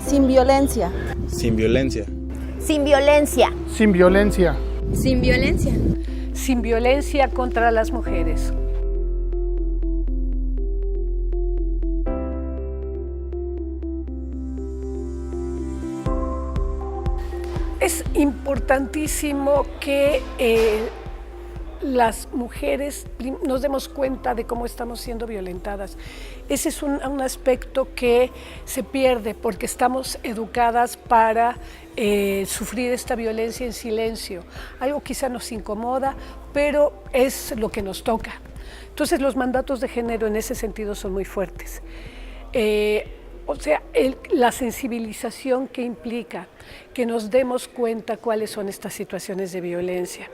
Sin violencia. Sin violencia. Sin violencia. Sin violencia. Sin violencia. Sin violencia contra las mujeres. Es importantísimo que las mujeres nos demos cuenta de cómo estamos siendo violentadas. Ese es un aspecto que se pierde porque estamos educadas para sufrir esta violencia en silencio. Algo quizá nos incomoda, pero es lo que nos toca. Entonces los mandatos de género en ese sentido son muy fuertes. La sensibilización que implica que nos demos cuenta cuáles son estas situaciones de violencia.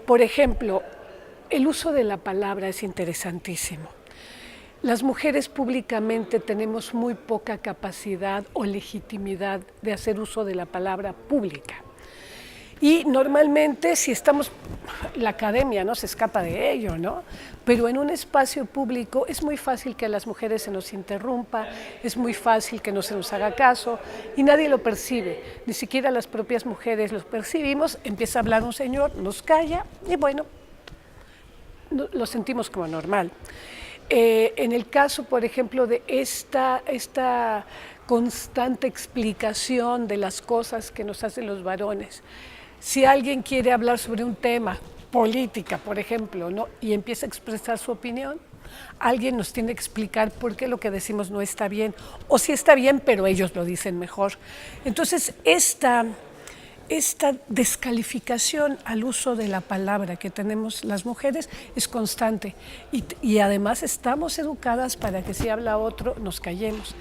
Por ejemplo, el uso de la palabra es interesantísimo. Las mujeres públicamente tenemos muy poca capacidad o legitimidad de hacer uso de la palabra pública. Y normalmente si estamos, la academia no se escapa de ello, ¿no? Pero en un espacio público es muy fácil que a las mujeres se nos interrumpa, es muy fácil que no se nos haga caso y nadie lo percibe, ni siquiera las propias mujeres lo percibimos, empieza a hablar un señor, nos calla y bueno, lo sentimos como normal. En el caso, por ejemplo, de esta constante explicación de las cosas que nos hacen los varones, si alguien quiere hablar sobre un tema, política, por ejemplo, ¿no? Y empieza a expresar su opinión, alguien nos tiene que explicar por qué lo que decimos no está bien, o sí está bien, pero ellos lo dicen mejor. Entonces, esta descalificación al uso de la palabra que tenemos las mujeres es constante y además estamos educadas para que si habla otro nos callemos.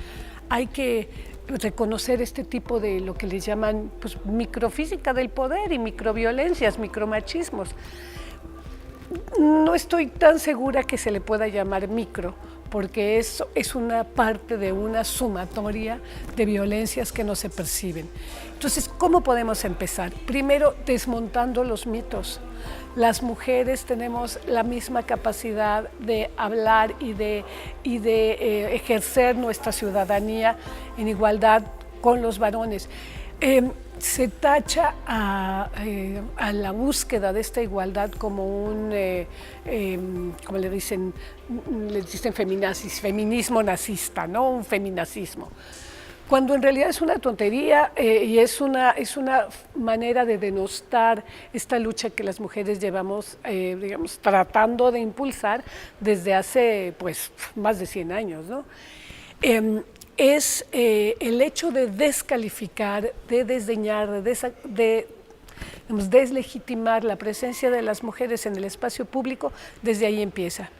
Hay que reconocer este tipo de lo que les llaman pues, microfísica del poder y microviolencias, micromachismos. No estoy tan segura que se le pueda llamar micro, porque eso es una parte de una sumatoria de violencias que no se perciben. Entonces, ¿cómo podemos empezar? Primero, desmontando los mitos. Las mujeres tenemos la misma capacidad de hablar y de ejercer nuestra ciudadanía en igualdad con los varones. Se tacha a la búsqueda de esta igualdad como un, como le dicen feminismo nazista, ¿no? Un feminacismo. Cuando en realidad es una tontería y es una manera de denostar esta lucha que las mujeres llevamos, digamos, tratando de impulsar desde hace pues, más de 100 años, ¿no? Es el hecho de descalificar, de desdeñar, de deslegitimar la presencia de las mujeres en el espacio público, desde ahí empieza.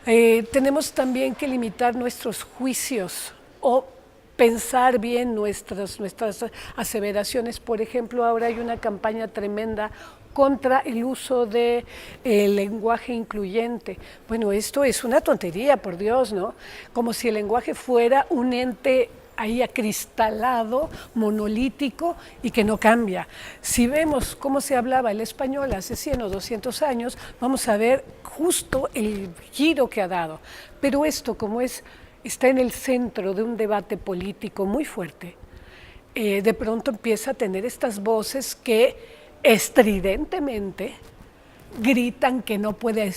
Tenemos también que limitar nuestros juicios o pensar bien nuestras aseveraciones. Por ejemplo, ahora hay una campaña tremenda contra el uso del lenguaje incluyente. Bueno, esto es una tontería, por Dios, ¿no? Como si el lenguaje fuera un ente ahí acristalado, monolítico y que no cambia. Si vemos cómo se hablaba el español hace 100 o 200 años, vamos a ver justo el giro que ha dado. Pero esto, como está en el centro de un debate político muy fuerte, de pronto empieza a tener estas voces que estridentemente gritan que no puede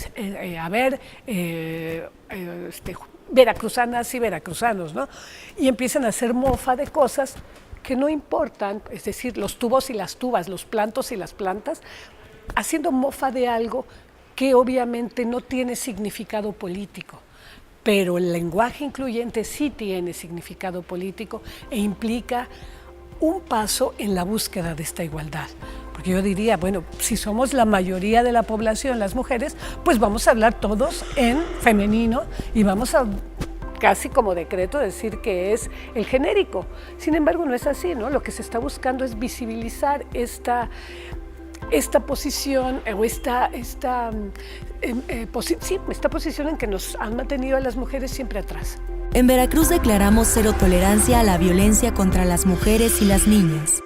haber veracruzanas y veracruzanos, ¿no? Y empiezan a hacer mofa de cosas que no importan, es decir, los tubos y las tubas, los plantos y las plantas, haciendo mofa de algo que obviamente no tiene significado político. Pero el lenguaje incluyente sí tiene significado político e implica un paso en la búsqueda de esta igualdad. Porque yo diría, bueno, si somos la mayoría de la población, las mujeres, pues vamos a hablar todos en femenino y vamos a casi como decreto decir que es el genérico. Sin embargo, no es así, ¿no? Lo que se está buscando es visibilizar esta posición o esta posición en que nos han mantenido a las mujeres siempre atrás. En Veracruz declaramos cero tolerancia a la violencia contra las mujeres y las niñas.